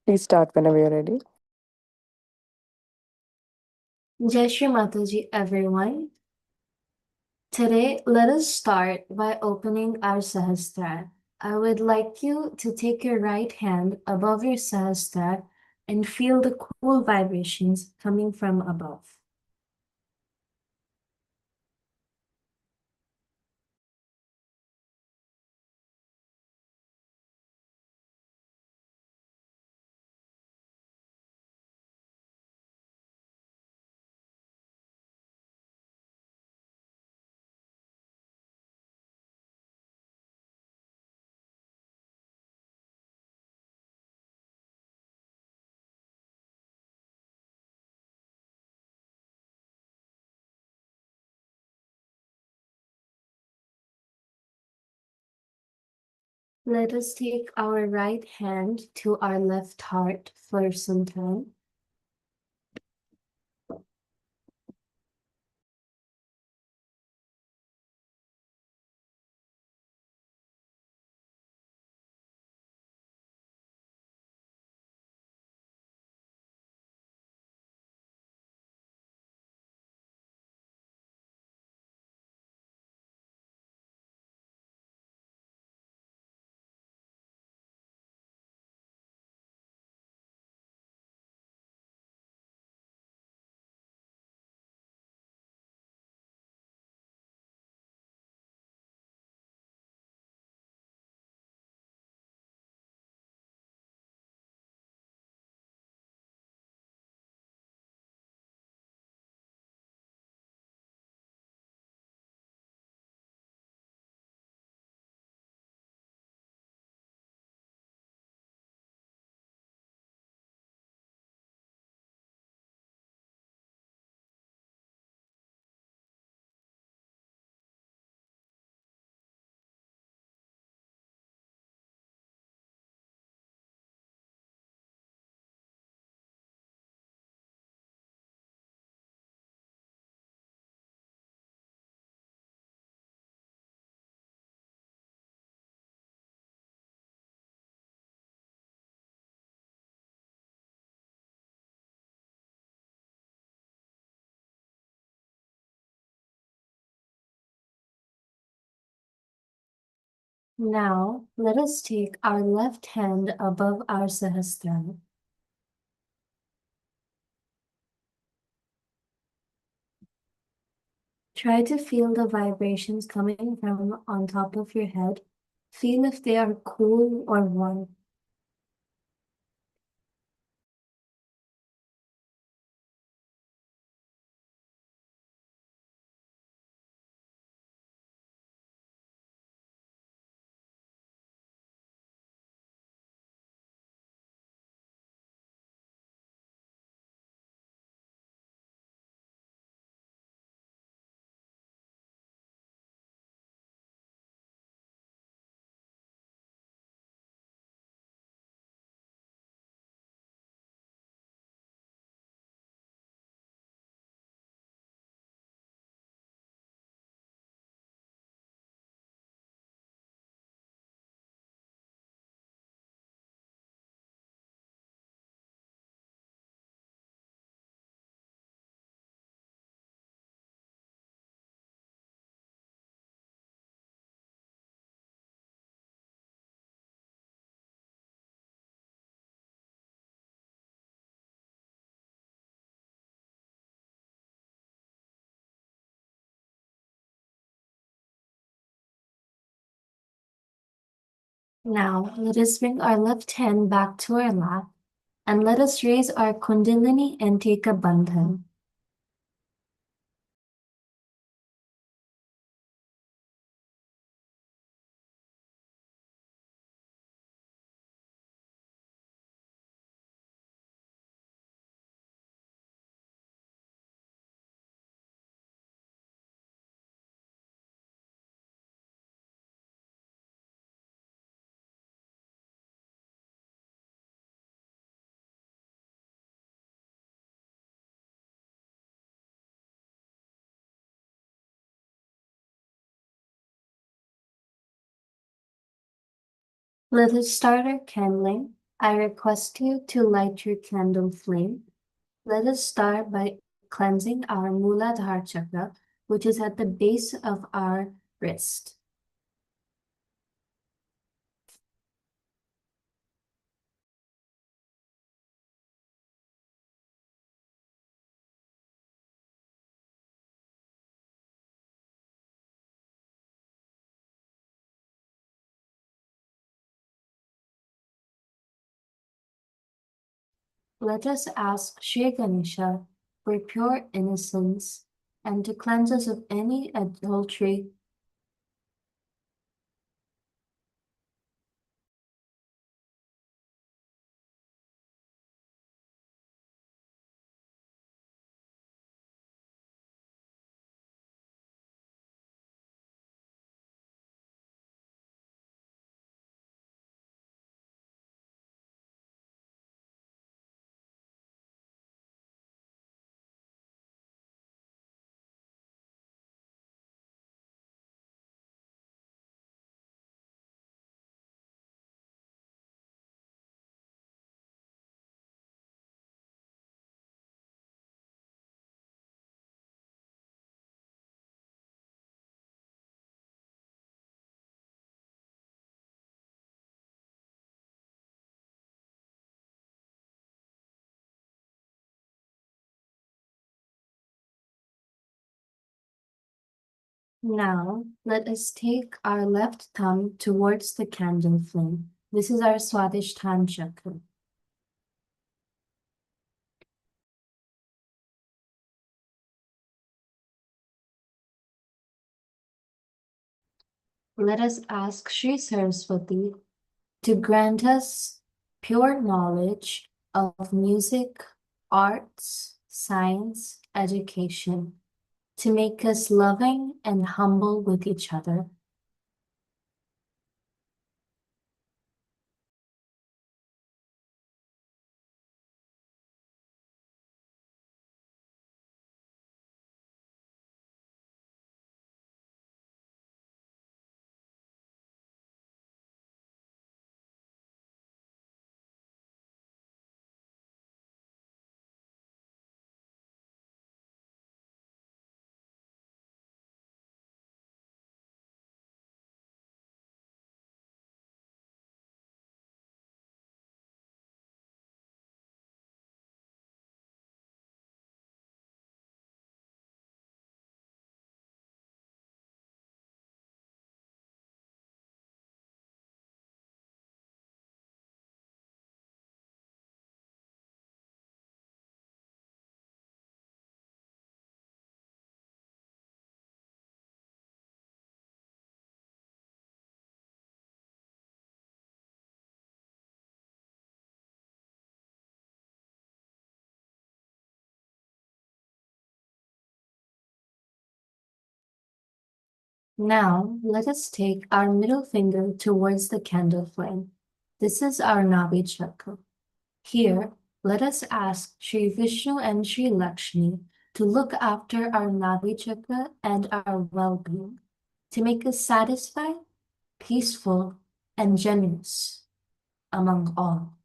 Please start whenever you're ready. Jai Shri Mataji, everyone. Today, let us start by opening our Sahasrara. I would like you to take your right hand above your Sahasrara and feel the cool vibrations coming from above. Let us take our right hand to our left heart for some time. Now, let us take our left hand above our Sahasrara. Try to feel the vibrations coming from on top of your head. Feel if they are cool or warm. Now, let us bring our left hand back to our lap and let us raise our Kundalini and take a bandhan. Let us start our candling. I request you to light your candle flame. Let us start by cleansing our Muladhara chakra, which is at the base of our wrist. Let us ask Sri Ganesha for pure innocence and to cleanse us of any adultery. Now, let us take our left thumb towards the candle flame. This is our Swadhisthana chakra. Let us ask Sri Saraswati to grant us pure knowledge of music, arts, science, education, to make us loving and humble with each other. Now, let us take our middle finger towards the candle flame. This is our Navi chakra. Here, let us ask Sri Vishnu and Sri Lakshmi to look after our Navi chakra and our well-being, to make us satisfied, peaceful, and generous among all.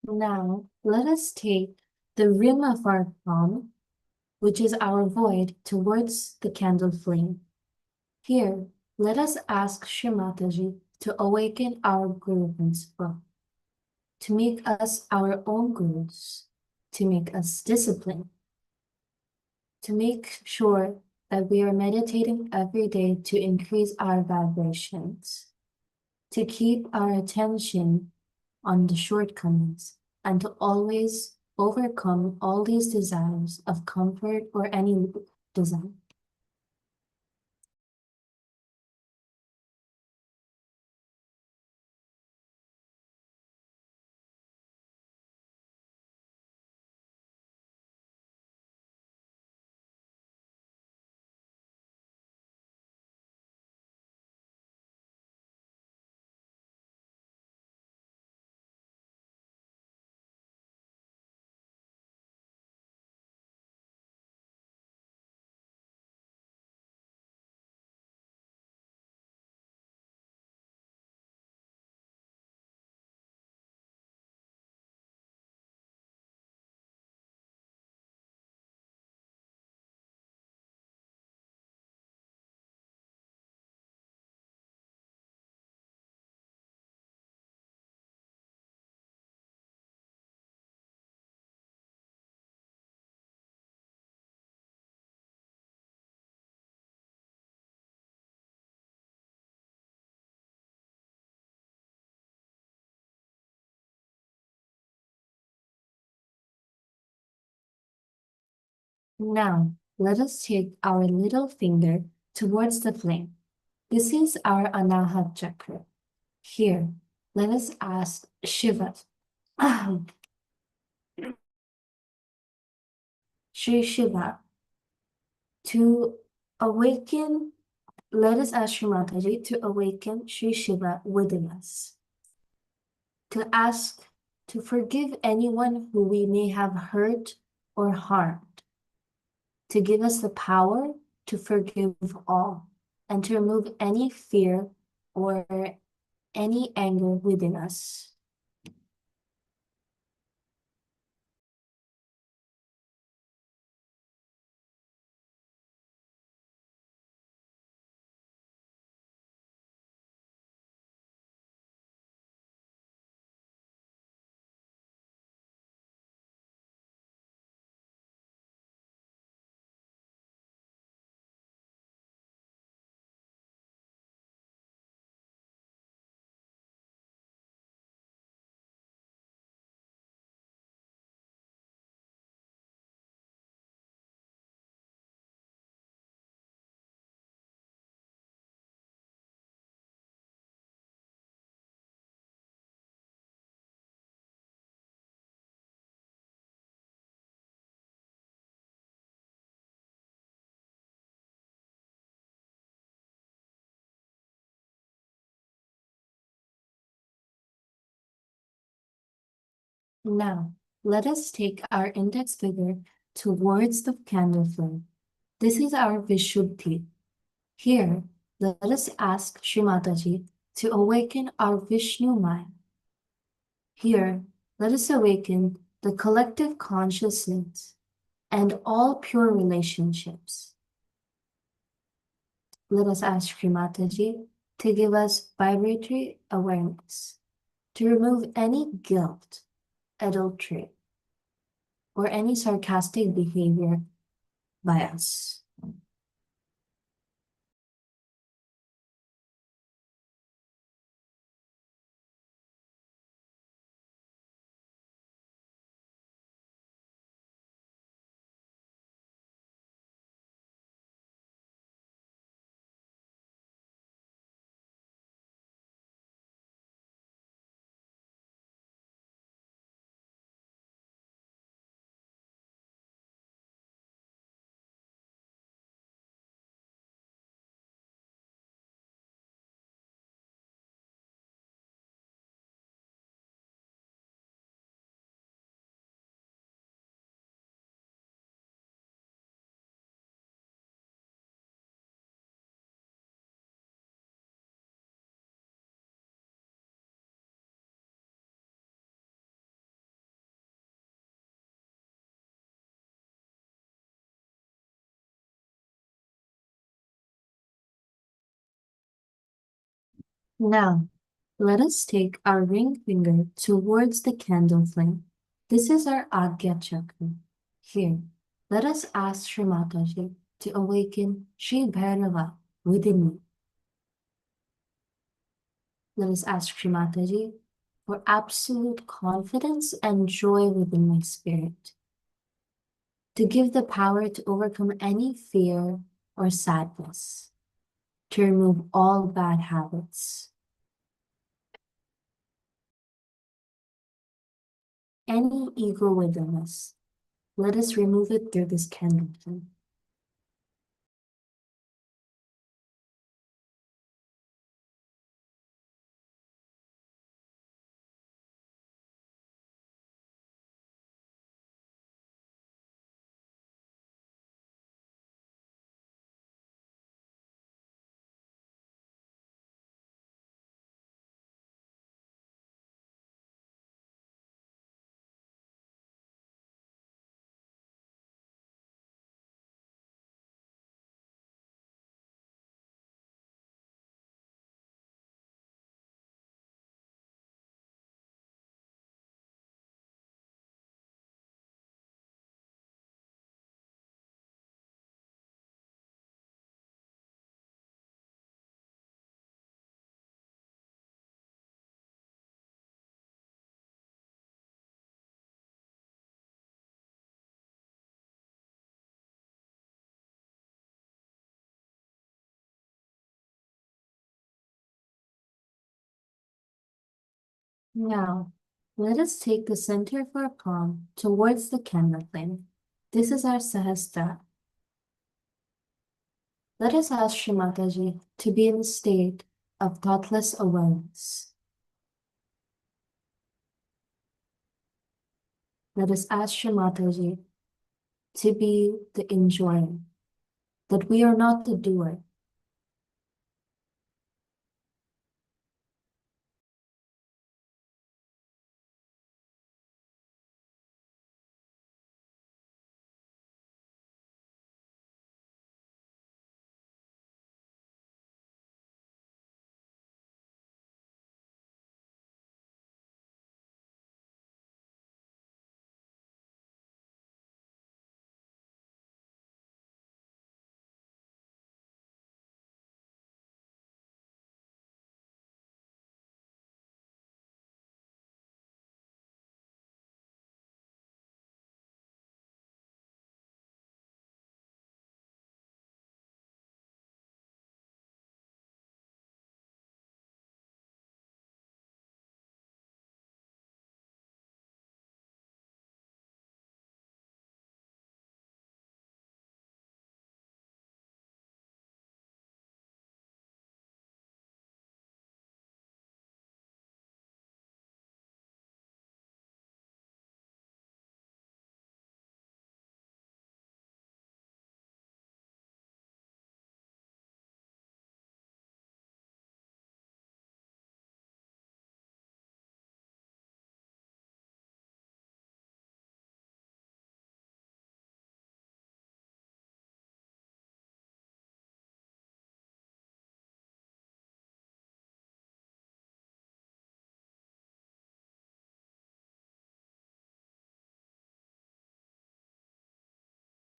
Now, let us take the rim of our palm, which is our void, towards the candle flame. Here, let us ask Shri Mataji to awaken our Guru principle, to make us our own gurus, to make us disciplined, to make sure that we are meditating every day to increase our vibrations, to keep our attention on the shortcomings, and to always overcome all these desires of comfort or any desire. Now, let us take our little finger towards the flame. This is our Anahat chakra. Here, let us ask Shiva, Sri Shiva, to awaken. Let us ask Sri Mataji to awaken Sri Shiva within us, to ask to forgive anyone who we may have hurt or harmed, to give us the power to forgive all, and to remove any fear or any anger within us. Now, let us take our index finger towards the candle flame. This is our Vishuddhi. Here, let us ask Shri Mataji to awaken our Vishnu mind. Here, let us awaken the collective consciousness and all pure relationships. Let us ask Shri Mataji to give us vibratory awareness, to remove any guilt, adultery, or any sarcastic behavior by us. Now, let us take our ring finger towards the candle flame. This is our Agya chakra. Here, let us ask Shri Mataji to awaken Shri Bhairava within you. Let us ask Shri Mataji for absolute confidence and joy within my spirit, to give the power to overcome any fear or sadness, to remove all bad habits, any ego within us. Let us remove it through this candle flame. Now, let us take the center of our palm towards the candle flame. This is our Sahasrara. Let us ask Shri Mataji to be in a state of thoughtless awareness. Let us ask Shri Mataji to be the enjoyer, that we are not the doer.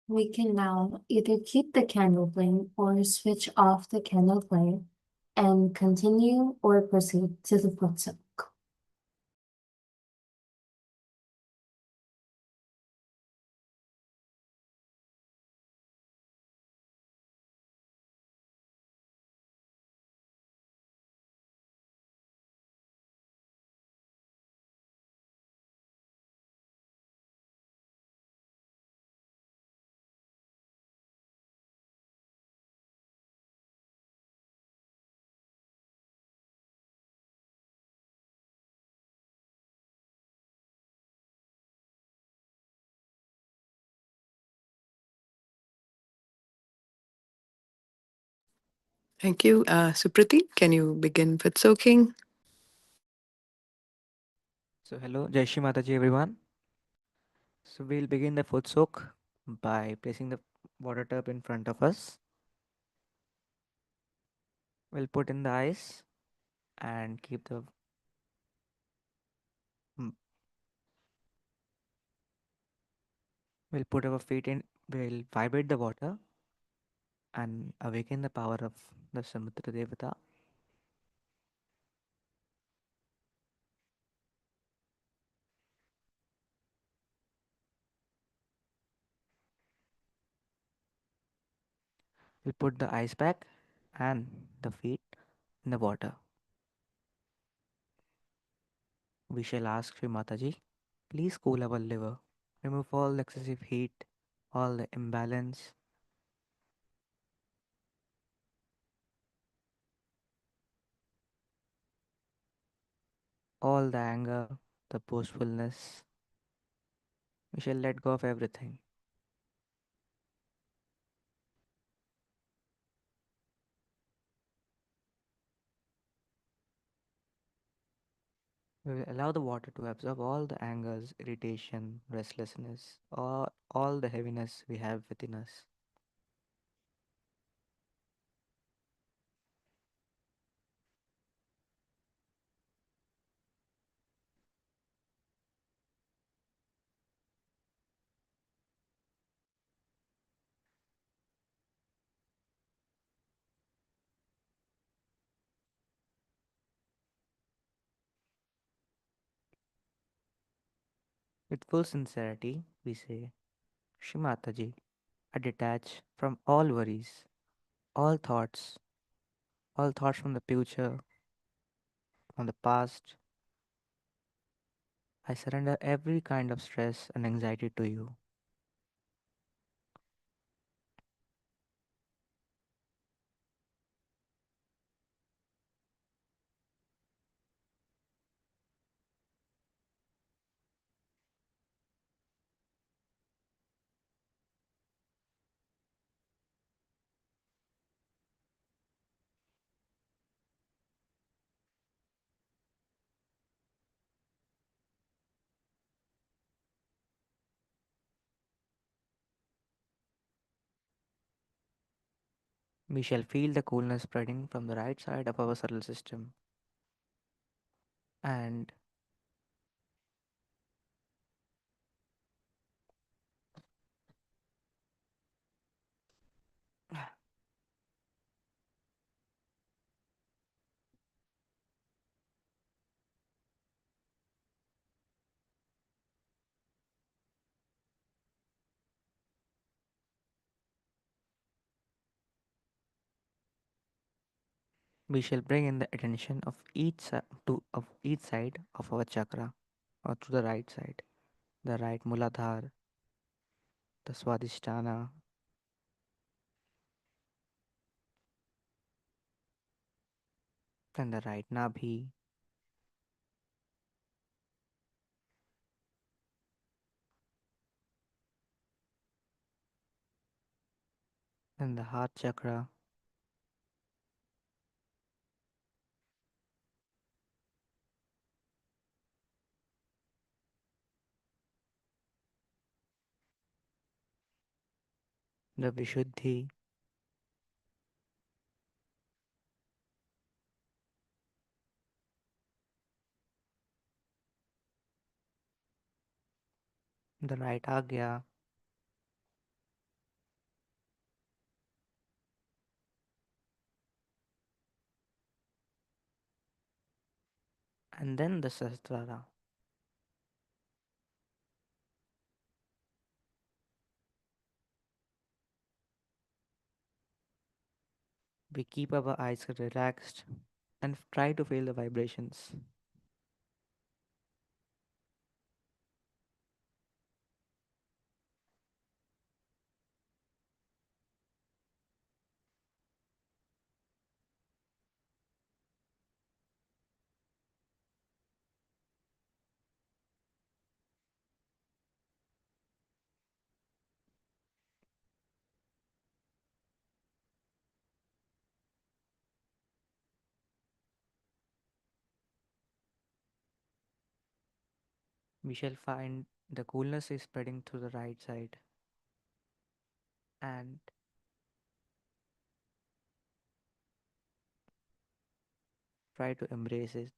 We can now either keep the candle flame or switch off the candle flame and continue or proceed to the foot soak. Thank you. Suprati, can you begin with soaking? So hello, Jai Shri Mataji everyone. So we'll begin the foot soak by placing the water tub in front of us. We'll put in the ice and keep the mm, we'll put our feet in, we'll vibrate the water and awaken the power of the Samudra Devata. We'll put the ice pack and the feet in the water. We shall ask Shri Mataji, please cool our liver, remove all the excessive heat, all the imbalance, all the anger, the boastfulness. We shall let go of everything. We will allow the water to absorb all the angers, irritation, restlessness, or all the heaviness we have within us. With full sincerity, we say, Shri Mataji, I detach from all worries, all all thoughts from the future, from the past. I surrender every kind of stress and anxiety to you. We shall feel the coolness spreading from the right side of our subtle system. And we shall bring in the attention of of each side of our chakra, or to the right side, the right Muladhar, the Swadhisthana, then the right Nabhi, then the heart chakra, the Vishuddhi, the right Agya, and then the Sahasrara. We keep our eyes relaxed and try to feel the vibrations. We shall find the coolness is spreading to the right side, and try to embrace it.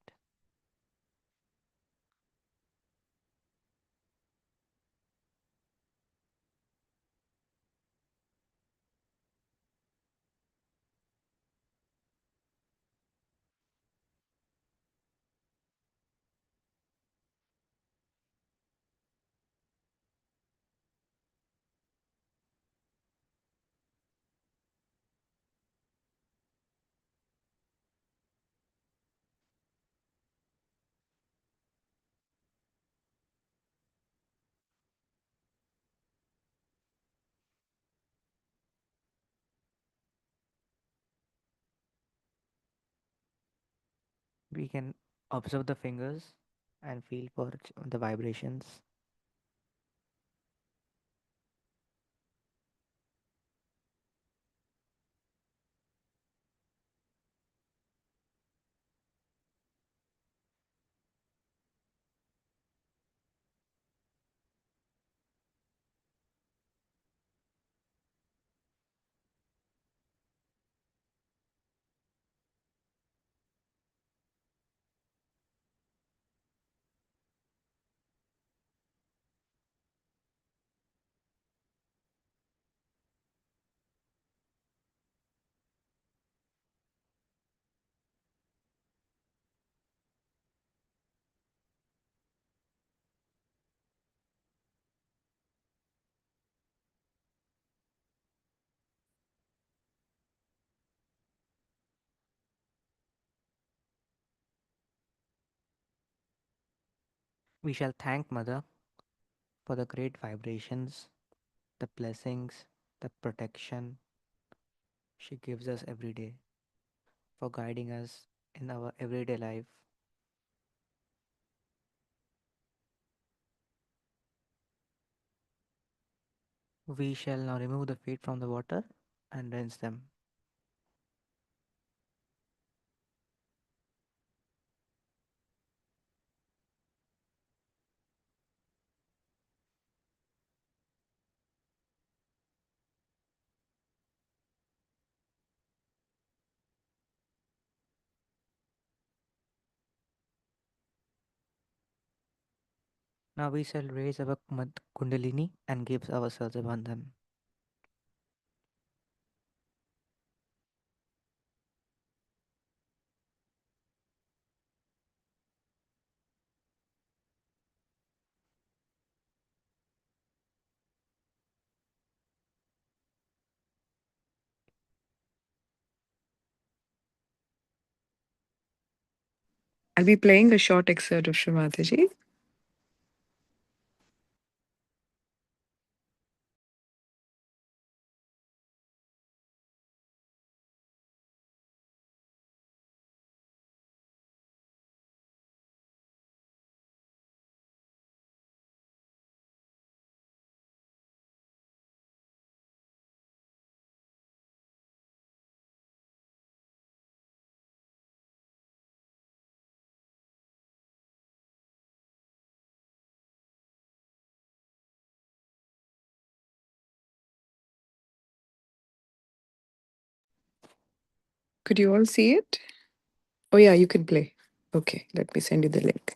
We can observe the fingers and feel for the vibrations. We shall thank Mother for the great vibrations, the blessings, the protection she gives us every day, for guiding us in our everyday life. We shall now remove the feet from the water and rinse them. Now we shall raise our Kundalini and give ourselves a bandhan. I'll be playing a short excerpt of Shrimataji. Could you all see it? Oh, yeah, you can play. Okay, let me send you the link.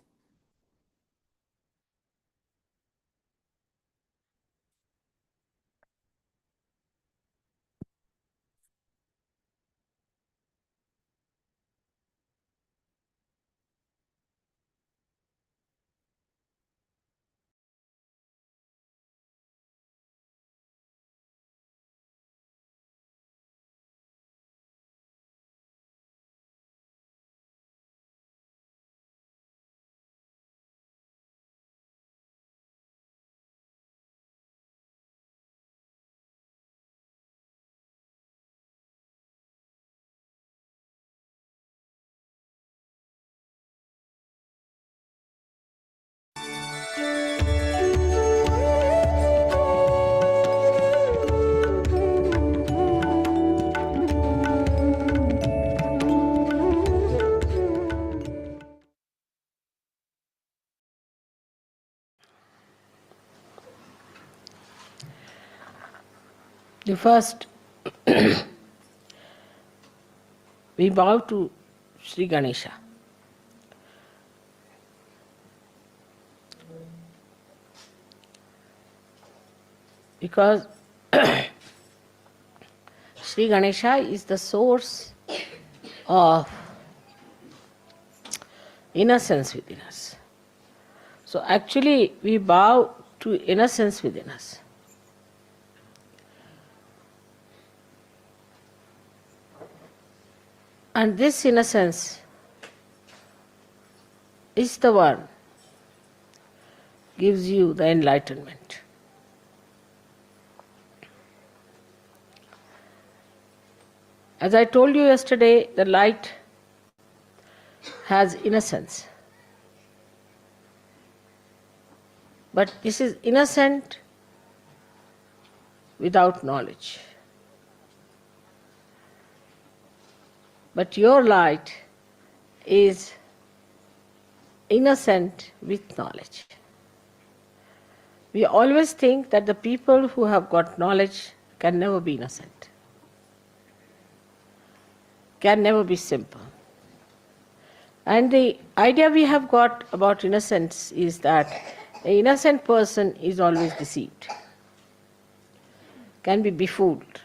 The first, we bow to Sri Ganesha. Because Sri Ganesha is the source of innocence within us. So actually, we bow to innocence within us. And this innocence is the one gives you the enlightenment. As I told you yesterday, the light has innocence. But this is innocent without knowledge. But your light is innocent with knowledge. We always think that the people who have got knowledge can never be innocent, can never be simple. And the idea we have got about innocence is that an innocent person is always deceived, can be befooled,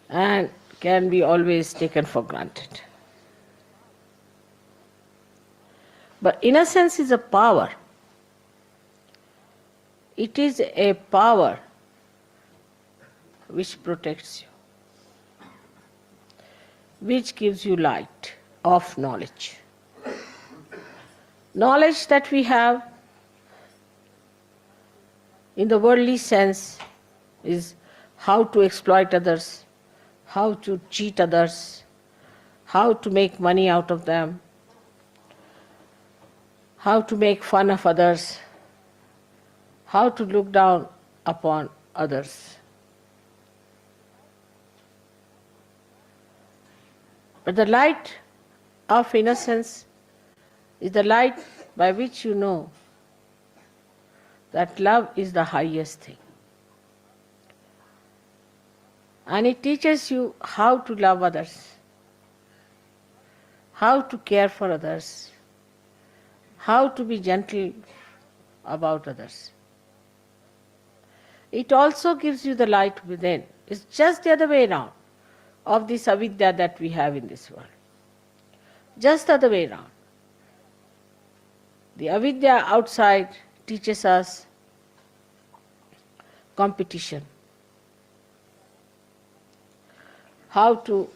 and can be always taken for granted. But innocence is a power. It is a power which protects you, which gives you light of knowledge. Knowledge that we have in the worldly sense is how to exploit others, how to cheat others, how to make money out of them, how to make fun of others, how to look down upon others. But the light of innocence is the light by which you know that love is the highest thing. And it teaches you how to love others, how to care for others, how to be gentle about others. It also gives you the light within. It's just the other way around of this avidya that we have in this world. Just the other way around. The avidya outside teaches us competition, how to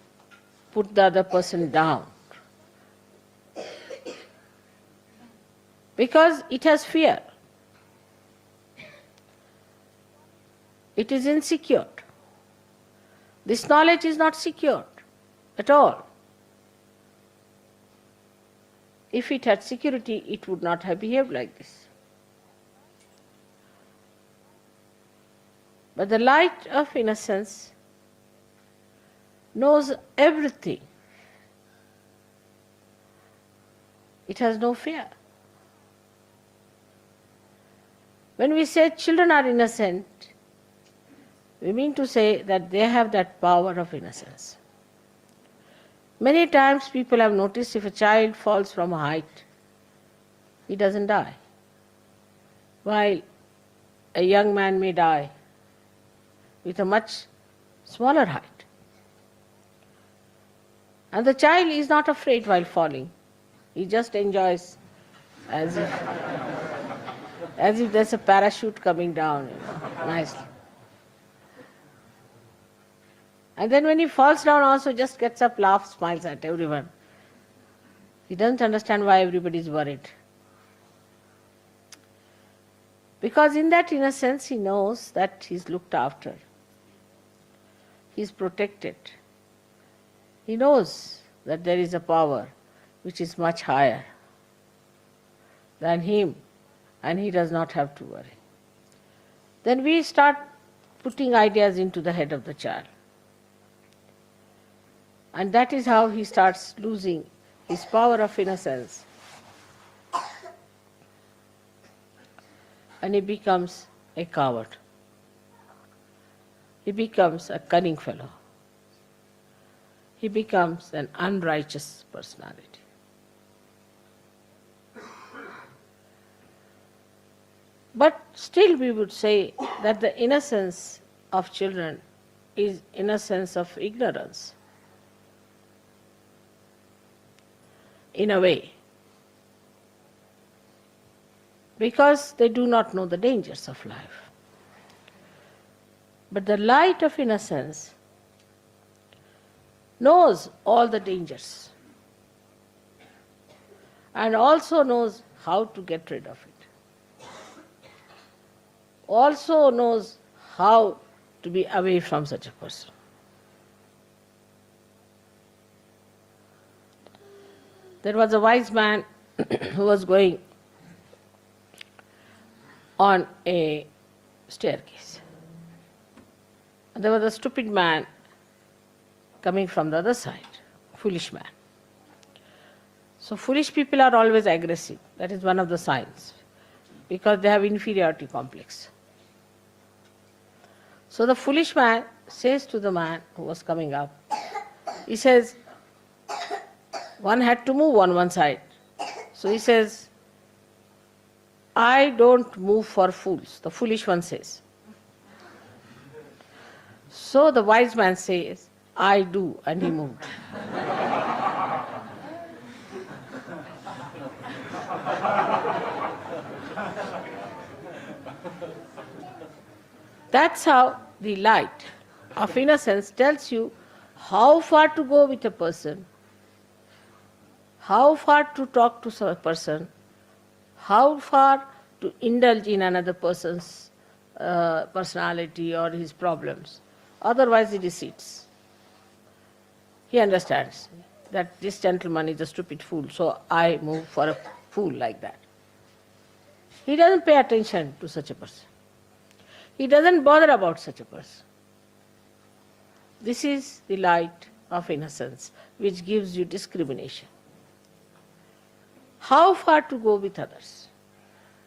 put the other person down, because it has fear. It is insecure. This knowledge is not secure at all. If it had security, it would not have behaved like this. But the light of innocence knows everything. It has no fear. When we say children are innocent, we mean to say that they have that power of innocence. Many times people have noticed if a child falls from a height, he doesn't die, while a young man may die with a much smaller height. And the child is not afraid while falling. He just enjoys as if there's a parachute coming down, nicely. And then when he falls down also just gets up, laughs, smiles at everyone. He doesn't understand why everybody is worried. Because in that innocence he knows that he's looked after. He's protected. He knows that there is a power which is much higher than him, and he does not have to worry. Then we start putting ideas into the head of the child. And that is how he starts losing his power of innocence. And he becomes a coward. He becomes a cunning fellow. he becomes an unrighteous personality. But still we would say that the innocence of children is innocence of ignorance, in a way, because they do not know the dangers of life. But the light of innocence knows all the dangers and also knows how to get rid of it, also knows how to be away from such a person. There was a wise man who was going on a staircase. And there was a stupid man coming from the other side, foolish man. So foolish people are always aggressive. That is one of the signs, because they have inferiority complex. So the foolish man says to the man who was coming up, he says, one had to move on one side. So he says, I don't move for fools, the foolish one says. So the wise man says, I do, and he moved. That's how the light of innocence tells you how far to go with a person, how far to talk to a person, how far to indulge in another person's personality or his problems. Otherwise he deceits. He understands that this gentleman is a stupid fool, so I move for a fool like that. He doesn't pay attention to such a person. He doesn't bother about such a person. This is the light of innocence which gives you discrimination. How far to go with others?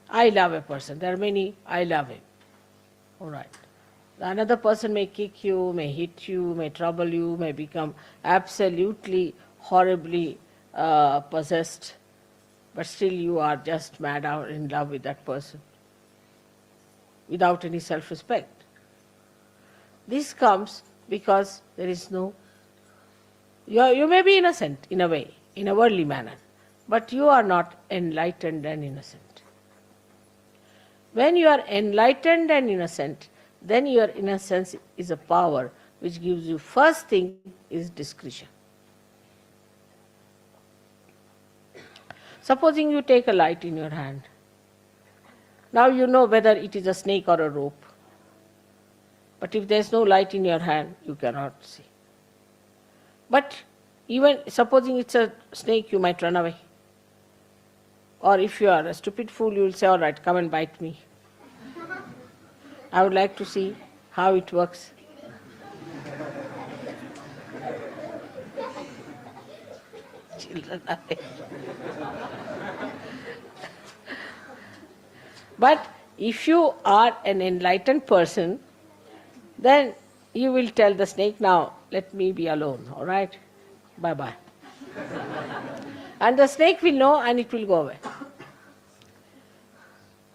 I love a person. There are many, I love him. All right. Another person may kick you, may hit you, may trouble you, may become absolutely, horribly possessed, but still you are just mad out in love with that person, without any self-respect. This comes because there is no... You may be innocent in a way, in a worldly manner, but you are not enlightened and innocent. When you are enlightened and innocent, then your innocence is a power which gives you, first thing is discretion. Supposing you take a light in your hand. Now you know whether it is a snake or a rope. But if there is no light in your hand, you cannot see. But even supposing it's a snake, you might run away. Or if you are a stupid fool, you will say, all right, come and bite me. I would like to see how it works. Children are But if you are an enlightened person, then you will tell the snake, now let me be alone, all right? Bye-bye. And the snake will know and it will go away.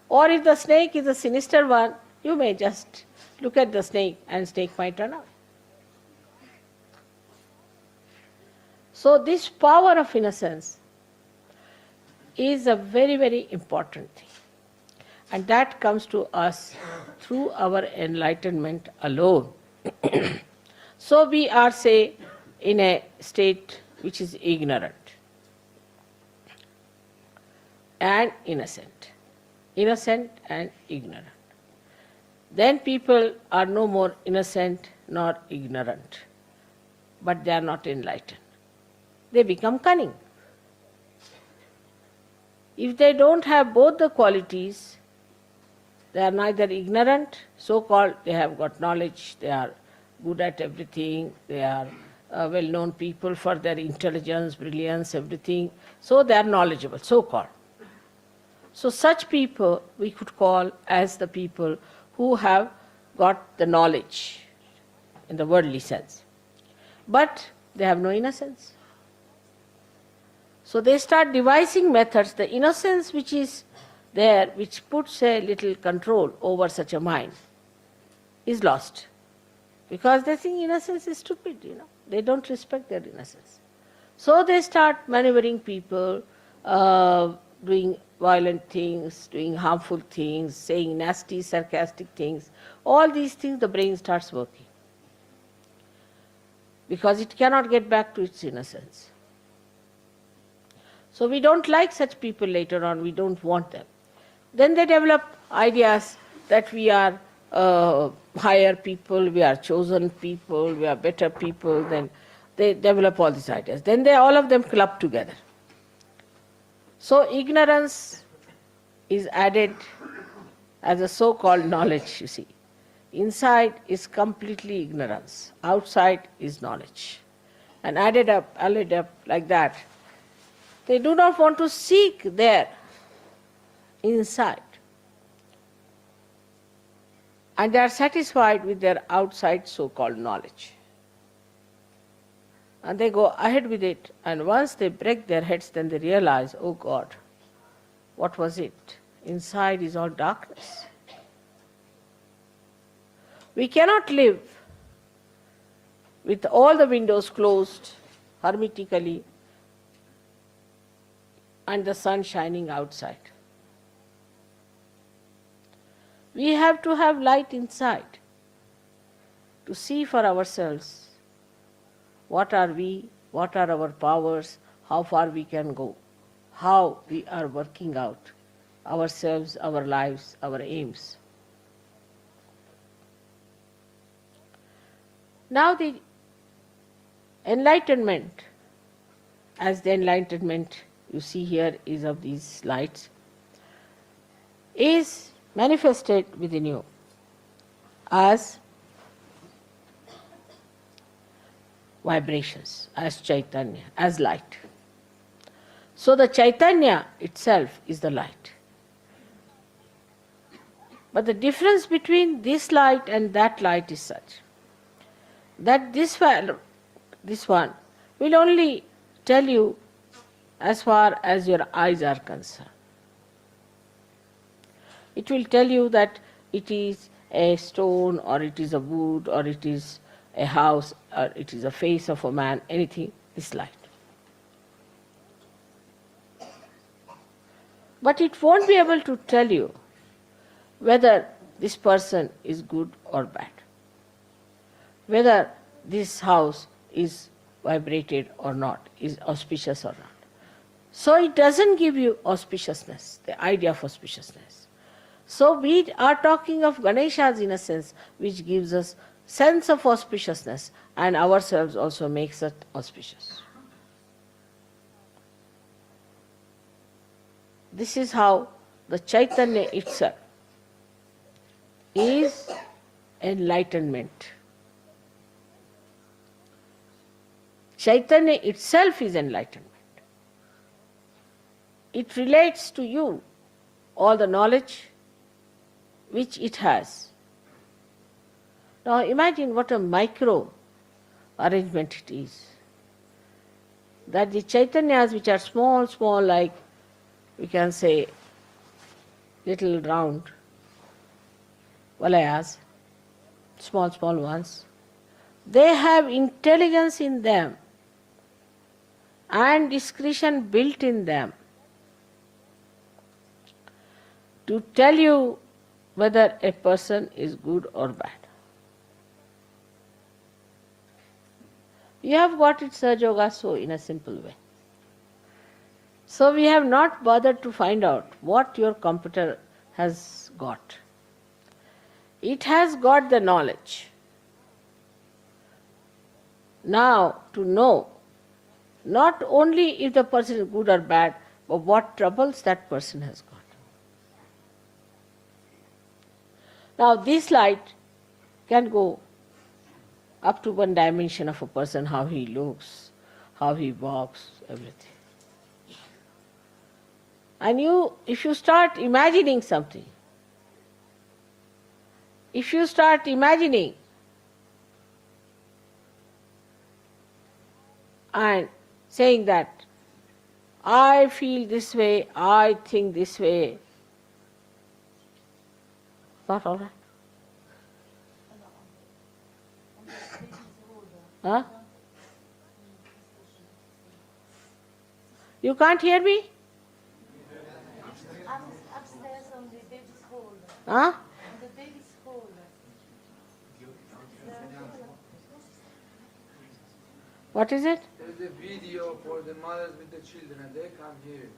Or if the snake is a sinister one, you may just look at the snake and snake might run away. So this power of innocence is a very, very important thing. And that comes to us through our enlightenment alone. So we are, say, in a state which is ignorant and innocent. Innocent and ignorant. Then people are no more innocent nor ignorant, but they are not enlightened. They become cunning. If they don't have both the qualities, they are neither ignorant, so-called, they have got knowledge, they are good at everything, they are well-known people for their intelligence, brilliance, everything, so they are knowledgeable, so-called. So such people we could call as the people who have got the knowledge in the worldly sense. But They have no innocence. So they start devising methods. The innocence which is there, which puts a little control over such a mind, is lost. Because they think innocence is stupid, They don't respect their innocence. So they start maneuvering people, doing violent things, doing harmful things, saying nasty, sarcastic things. All these things the brain starts working. Because it cannot get back to its innocence. So we don't like such people later on, we don't want them. Then they develop ideas that we are higher people, we are chosen people, we are better people. Then they develop all these ideas. Then they all of them club together. So ignorance is added as a so-called knowledge, you see. Inside is completely ignorance, outside is knowledge. And added up like that. They do not want to seek there inside. And they are satisfied with their outside so-called knowledge. And they go ahead with it. And once they break their heads, then they realize, oh God, what was it? Inside is all darkness. We cannot live with all the windows closed hermetically and the sun shining outside. We have to have light inside to see for ourselves what are we, what are our powers, how far we can go, how we are working out ourselves, our lives, our aims. Now the enlightenment, as the enlightenment you see here is of these lights, is manifested within you as vibrations, as Chaitanya, as light. So the Chaitanya itself is the light. But the difference between this light and that light is such that this one will only tell you as far as your eyes are concerned. It will tell you that it is a stone, or it is a wood, or it is a house, or it is a face of a man, anything, this light. But it won't be able to tell you whether this person is good or bad, whether this house is vibrated or not, is auspicious or not. So it doesn't give you auspiciousness, the idea of auspiciousness. So we are talking of Ganesha's innocence, which gives us sense of auspiciousness, and ourselves also makes it auspicious. This is how the Chaitanya itself is enlightenment. Chaitanya itself is enlightenment. It relates to you all the knowledge which it has. Now imagine what a micro arrangement it is. That the Chaitanyas which are small, like we can say little round valayas, small ones, they have intelligence in them and discretion built in them to tell you whether a person is good or bad. You have got it, Sahaja, so in a simple way. So we have not bothered to find out what your computer has got. It has got the knowledge. Now to know not only if the person is good or bad, but what troubles that person has got. Now this light can go up to one dimension of a person, how he looks, how he walks, everything. And if you start imagining something, if you start imagining and saying that I feel this way, I think this way. Not all right. Huh? You can't hear me? Upstairs on the baby's holder. Huh? On the baby's holder. What is it? There is a video for the mothers with the children. They come here.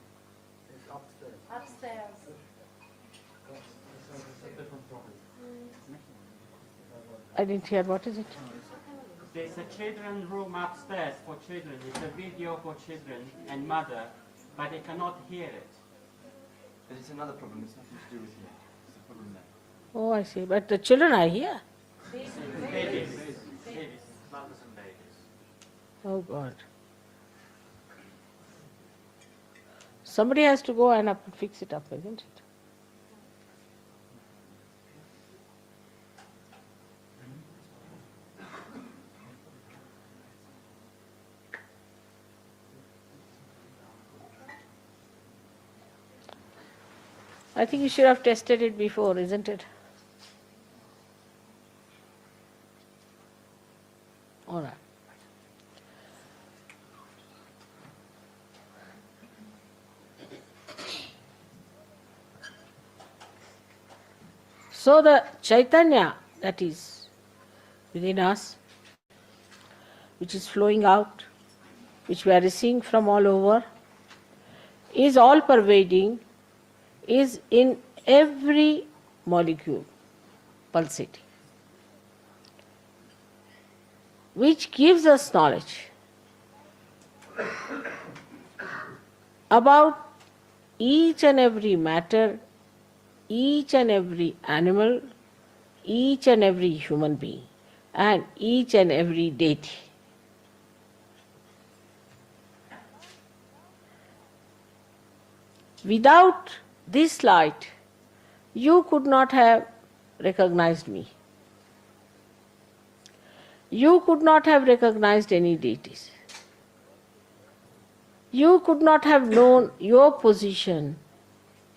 It's upstairs. Upstairs. I didn't hear. What is it? There's a children's room upstairs for children. It's a video for children and mother, but they cannot hear it. But it's another problem. It's nothing to do with you. It's a problem there. Oh, I see. But the children are here. Babies. Mothers and babies. Oh, God. Somebody has to go and fix it up, isn't it? I think you should have tested it before, isn't it? All right. So the Chaitanya that is within us, which is flowing out, which we are receiving from all over, is all pervading, is in every molecule pulsating, which gives us knowledge about each and every matter, each and every animal, each and every human being, and each and every deity. Without this light, you could not have recognized me. You could not have recognized any deities. You could not have known your position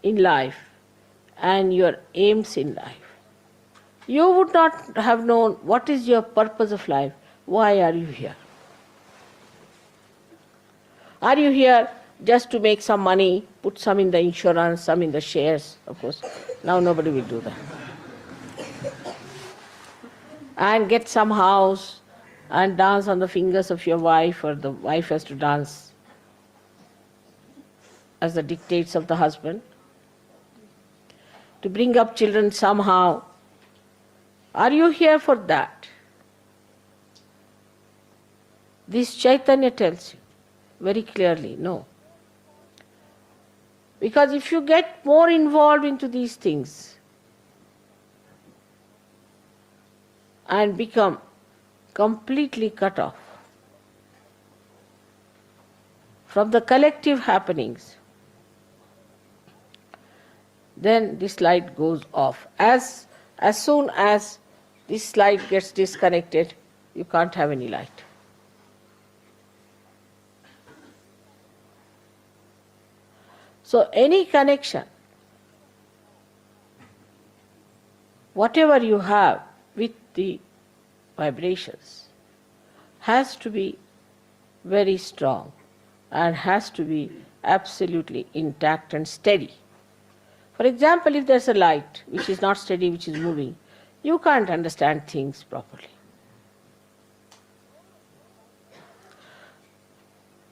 in life and your aims in life. You would not have known what is your purpose of life. Why are you here? Are you here just to make some money, put some in the insurance, some in the shares? Of course, now nobody will do that. And get some house and dance on the fingers of your wife, or the wife has to dance as the dictates of the husband. To bring up children somehow. Are you here for that? This Chaitanya tells you very clearly, no. Because if you get more involved into these things and become completely cut off from the collective happenings, then this light goes off. As soon as this light gets disconnected, you can't have any light. So any connection, whatever you have with the vibrations, has to be very strong and has to be absolutely intact and steady. For example, if there's a light which is not steady, which is moving, you can't understand things properly.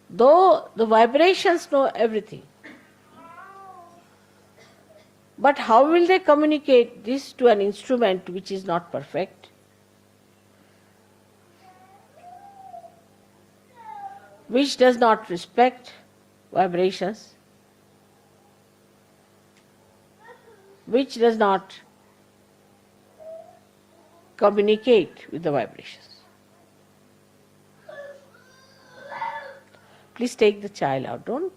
Though the vibrations know everything, but how will they communicate this to an instrument which is not perfect? Which does not respect vibrations, which does not communicate with the vibrations. Please take the child out. Don't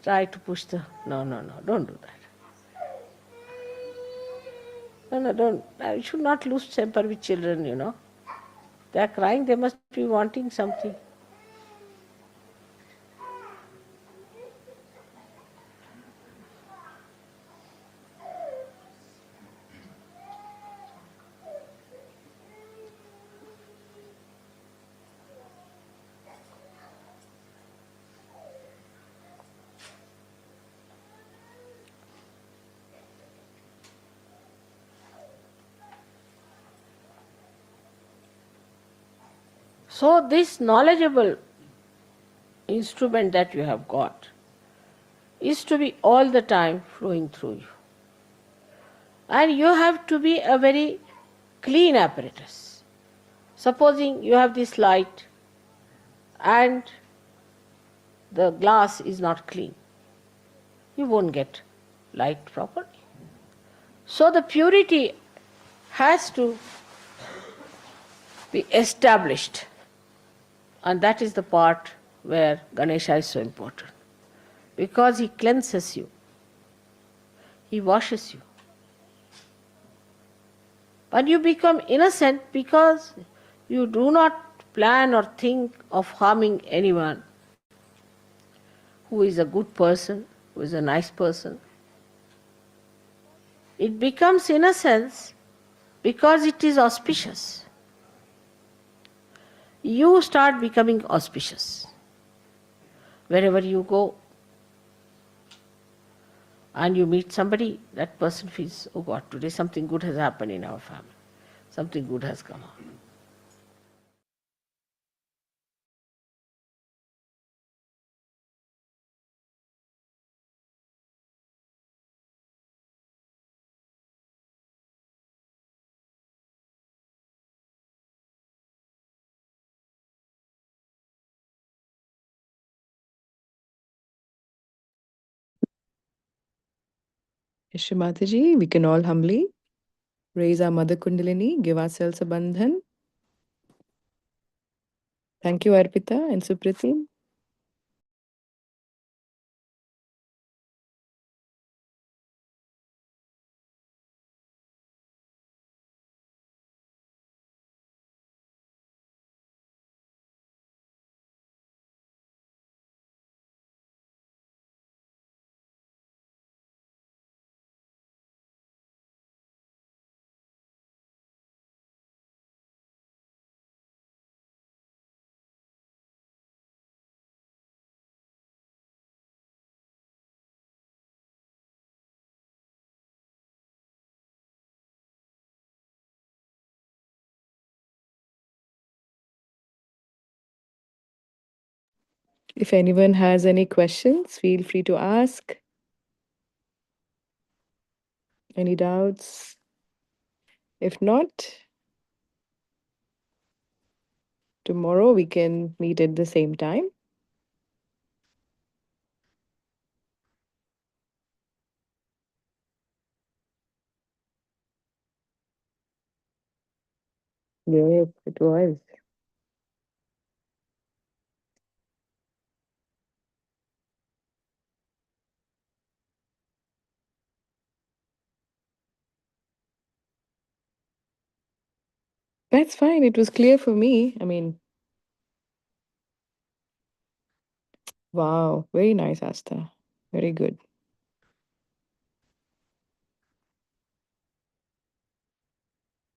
try to push the... No, don't do that. No, don't. You should not lose temper with children, you know. They are crying, they must be wanting something. So, this knowledgeable instrument that you have got is to be all the time flowing through you. And you have to be a very clean apparatus. Supposing you have this light and the glass is not clean, you won't get light properly. So the purity has to be established, and that is the part where Ganesha is so important, because he cleanses you, he washes you. But you become innocent because you do not plan or think of harming anyone who is a good person, who is a nice person. It becomes innocence because it is auspicious. You start becoming auspicious. Wherever you go and you meet somebody, that person feels, oh God, today something good has happened in our family. Something good has come out. Shri Mataji, we can all humbly raise our Mother Kundalini, give ourselves a bandhan. Thank you, Arpita and Supriti. If anyone has any questions, feel free to ask. Any doubts? If not, tomorrow we can meet at the same time. Yes, it was. That's fine. It was clear for me. I mean, wow, very nice, Asta. Very good.